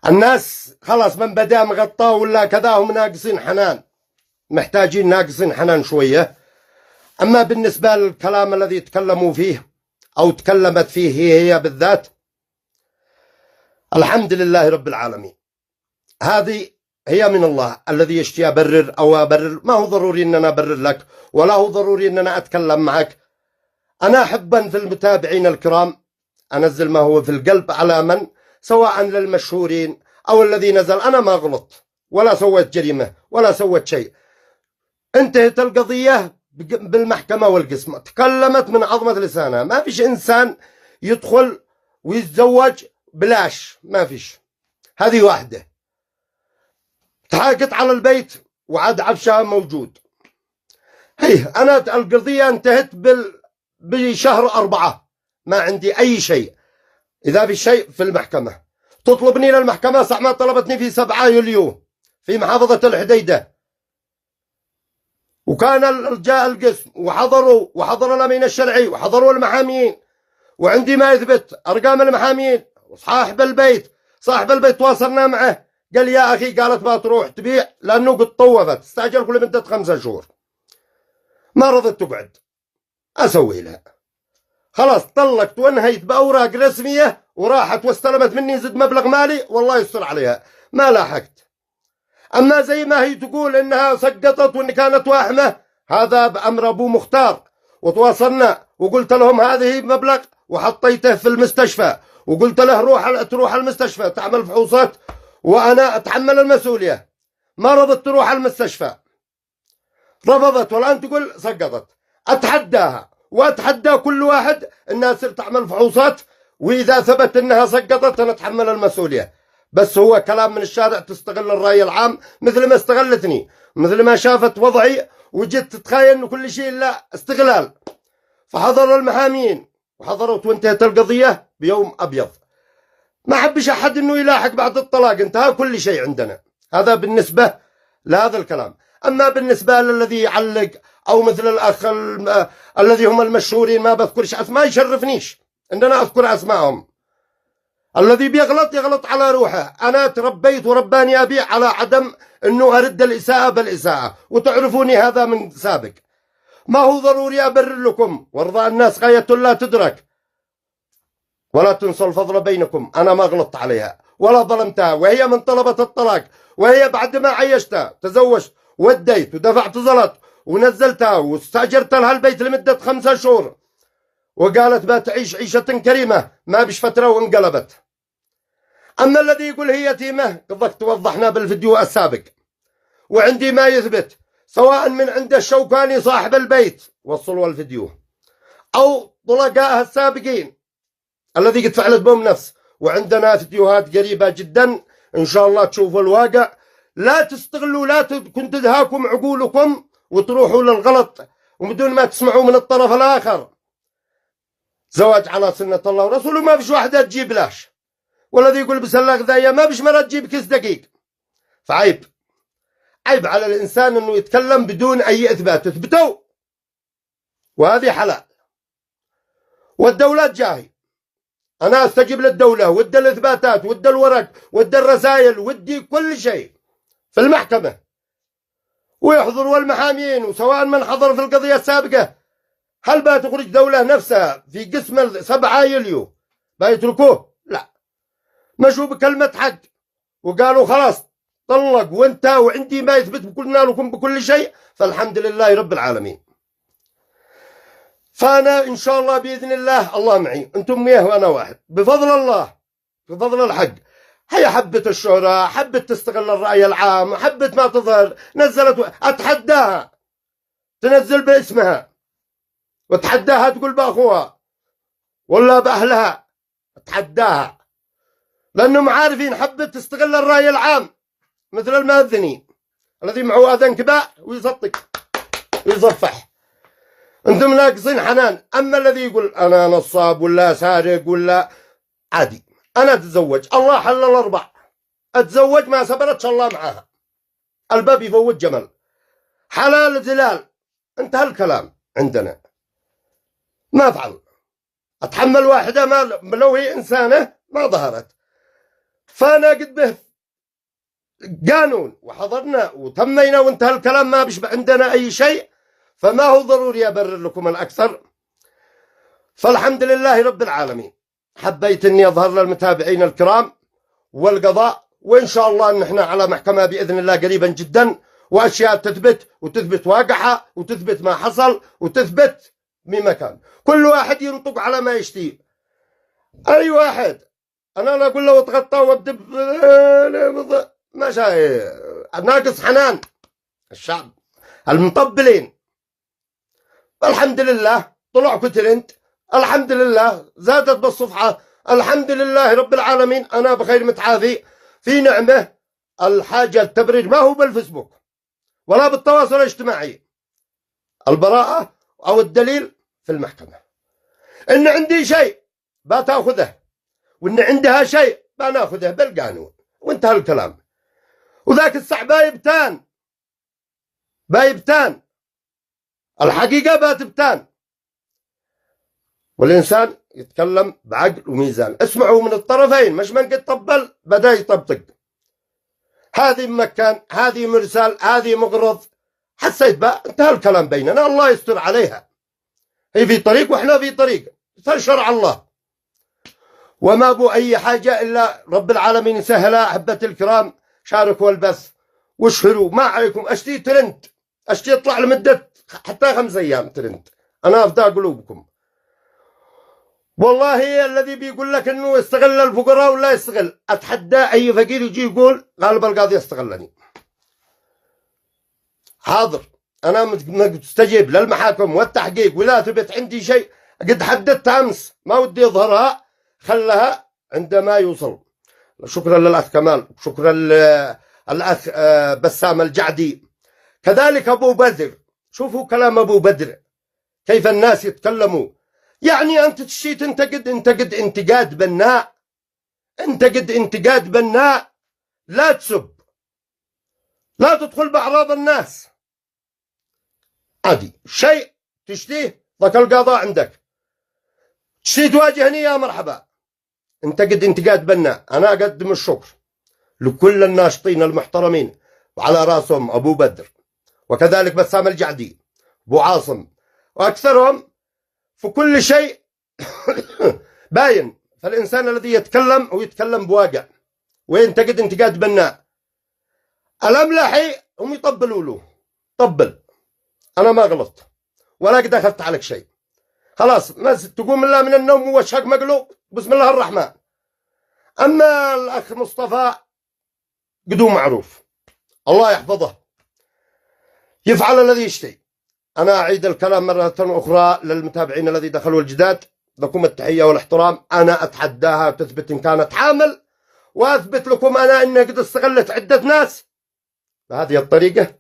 الناس خلاص من بدا مغطاه ولا كذا هم ناقصين حنان، محتاجين ناقصين حنان شوية. أما بالنسبة للكلام الذي تكلموا فيه أو تكلمت فيه هي بالذات، الحمد لله رب العالمين. هذه هي من الله الذي يشتي أبرر أو أبرر. ما هو ضروري أن أنا أبرر لك، ولا هو ضروري أن أنا أتكلم معك. أنا حبا في المتابعين الكرام أنزل ما هو في القلب على من، سواء للمشهورين أو الذي نزل. أنا ما غلط ولا سويت جريمة ولا سويت شيء. انتهت القضية بالمحكمة والقسم، تكلمت من عظمة لسانها. ما فيش إنسان يدخل ويتزوج بلاش، ما فيش. هذه واحدة. تحاكت على البيت وعاد عفشها موجود. هي أنا القضية انتهت بشهر 4، ما عندي أي شيء. إذا في شيء في المحكمة تطلبني للمحكمة، صح ما طلبتني في 7 يوليو في محافظة الحديدة، وكان جاء القسم وحضر الأمين الشرعي وحضروا المحامين، وعندي ما يثبت أرقام المحامين. صاحب البيت تواصلنا معه، قال يا أخي، قالت ما تروح تبيع لأنه قد طوفت، استأجر كل مدة 5 شهور. ما رضت تقعد، أسوي لها. خلاص طلقت وانهيت بأوراق رسمية، وراحت واستلمت مني زد مبلغ مالي، والله يستر عليها ما لاحقت. أما زي ما هي تقول إنها سقطت وإن كانت واحمة، هذا بأمر أبو مختار. وتواصلنا وقلت لهم هذه مبلغ، وحطيته في المستشفى، وقلت له تروح المستشفى تعمل فحوصات وأنا أتحمل المسؤولية. ما رضت تروح المستشفى، رفضت، والآن تقول سقطت. أتحداها وأتحدى كل واحد إنها تصير تعمل فحوصات، وإذا ثبت إنها سقطت أنا أتحمل المسؤولية. بس هو كلام من الشارع، تستغل الرأي العام مثل ما استغلتني، مثل ما شافت وضعي وجدت تتخيل إنه كل شيء إلا استغلال. فحضروا المحامين وحضرت، وانتهت القضية بيوم أبيض. ما حبش أحد إنه يلاحق بعد الطلاق، انتهى كل شيء عندنا. هذا بالنسبة لهذا الكلام. أما بالنسبة للذي يعلق أو مثل الأخ الذي هم المشهورين، ما بذكرش ما يشرفنيش إن أنا أذكر أسمائهم. الذي يغلط على روحه. أنا تربيت ورباني أبي على عدم أنه أرد الإساءة بالإساءة، وتعرفوني هذا من سابق. ما هو ضروري أبرر لكم، وارضاء الناس غاية لا تدرك، ولا تنسوا الفضل بينكم. أنا ما غلطت عليها ولا ظلمتها، وهي من طلبت الطلاق، وهي بعد ما عيشتها تزوجت وديت ودفعت زلط ونزلتها واستأجرت لها البيت لمدة 5 شهور، وقالت بتعيش عيشة كريمة، ما بش فترة وانقلبت. أما الذي يقول هي يتيمة، قد توضحنا بالفيديو السابق، وعندي ما يثبت، سواء من عند الشوكاني صاحب البيت، وصلوا الفيديو، أو طلقائها السابقين الذي قد فعلت بهم نفس. وعندنا فيديوهات قريبة جدا إن شاء الله تشوفوا الواقع. لا تستغلوا، لا تكون تدهاكم عقولكم وتروحوا للغلط وبدون ما تسمعوا من الطرف الآخر. زواج على سنة الله ورسوله، ما فيش واحدة تجيب لاش. والذي يقول بسلاق ذايا، ما فيش مرة تجيب كيس دقيق. فعيب على الإنسان أنه يتكلم بدون أي إثبات. اثبتوا، وهذه حلال. والدولة جاهي، أنا أستجيب للدولة، ودي الإثباتات، ودي الورق، ودي الرسائل، ودي كل شيء في المحكمة، ويحضروا المحامين. وسواء من حضر في القضية السابقة، هل بتخرج دولة نفسها في قسم 7 يوليو بيتركوه؟ لا، مشوا بكلمة حق وقالوا خلاص طلق وانتهى، وعندي ما يثبت، قلنا لكم بكل شيء. فالحمد لله رب العالمين. فأنا إن شاء الله بإذن الله، الله معي، أنتم 100 وأنا واحد، بفضل الله، بفضل الحق. هي حبت الشهرة، حبت تستغل الرأي العام، حبت ما تظهر، نزلت. أتحداها تنزل باسمها، وتحداها تقول بأخوها ولا بأهلها، أتحداها، لأنهم عارفين حبت تستغل الرأي العام، مثل المؤذنين الذي معه أذان كباء ويصطق ويصفح. أنتم ناقصين حنان. أما الذي يقول أنا نصاب ولا سارق ولا، عادي، أنا أتزوج، الله حلل 4، أتزوج ما سبرتش الله معاها، الباب يفوت جمل، حلال زلال، انتهى الكلام. عندنا ما أفعل، أتحمل واحدة ما لو هي إنسانة ما ظهرت. فأنا قد به قانون وحضرنا وتمينا وانتهى الكلام، ما بيشبع عندنا أي شيء، فما هو ضروري أبرر لكم الأكثر. فالحمد لله رب العالمين، حبيت أني أظهر للمتابعين الكرام والقضاء، وإن شاء الله أن احنا على محكمة بإذن الله قريبا جدا، وأشياء تثبت وتثبت واقعها وتثبت ما حصل وتثبت بمكان. كل واحد ينطق على ما يشتيه. أي واحد أنا لا أقول له اتغطى وابدب ما شاء ناقص حنان الشعب المطبلين. الحمد لله طلعوا ترند، الحمد لله زادت بالصفحة، الحمد لله رب العالمين. أنا بخير متعافي في نعمة. الحاجة التبرير ما هو بالفيسبوك ولا بالتواصل الاجتماعي، البراءة أو الدليل في المحكمة. إن عندي شيء بتاخذه، وإن عندها شيء بناخذه بالقانون، وانتهى الكلام. وذاك الساعة بايبتان الحقيقة باتبتان، والإنسان يتكلم بعقل وميزان. اسمعوا من الطرفين، مش من قد طبل بدأ يطبطق. هذه مكان، هذه مرسال، هذه مغرض، حسيت بقى انتهى الكلام بيننا، الله يستر عليها. هي في طريق واحنا في طريق، شرع الله، وما بو أي حاجة إلا رب العالمين يسهلها. أحبة الكرام، شاركوا البث واشهروا، ما عليكم. أشتي ترند، أشتي يطلع لمدة حتى 5 أيام ترند، أنا أفدى قلوبكم. والله الذي بيقول لك انه يستغل الفقراء ولا يستغل، اتحدى اي فقير يجي يقول غالب القاضي يستغلني. حاضر، انا مستجيب للمحاكم والتحقيق، ولا ثبت عندي شيء قد حددت امس ما ودي اظهرها، خلها عندما يوصل. شكرا للاخ كمال، شكرا للاخ بسام الجعدي، كذلك ابو بدر. شوفوا كلام ابو بدر كيف الناس يتكلموا. يعني أنت تشي تنتقد انتقاد بناء، انتقد انتقاد بناء، لا تسب، لا تدخل بأعراض الناس. عادي شيء تشتيه ذاك القضاء عندك، تشي تواجهني يا مرحبا. انتقد انتقاد بناء. أنا أقدم الشكر لكل الناشطين المحترمين، وعلى راسهم أبو بدر، وكذلك بسام الجعدي، أبو عاصم، وأكثرهم في كل شيء باين. فالإنسان الذي يتكلم ويتكلم بواقع وينتقد انتقاد بناء. الأملاحي هم يطبلوا له، طبل، أنا ما غلطت ولا قد أخذت عليك شيء، خلاص ما تقوم الله من النوم ووجهك مقلوب، بسم الله الرحمن. أما الأخ مصطفى قدوم معروف، الله يحفظه، يفعل الذي يشتهي. أنا أعيد الكلام مرة أخرى للمتابعين الذين دخلوا الجداد، لكم التحية والاحترام. أنا أتحداها تثبت إن كانت حامل، وأثبت لكم أنا إني قد استغلت عدة ناس بهذه الطريقة،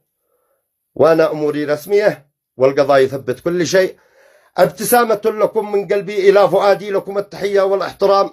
وأنا أموري رسمية والقضاء يثبت كل شيء. ابتسامة لكم من قلبي إلى فؤادي، لكم التحية والاحترام.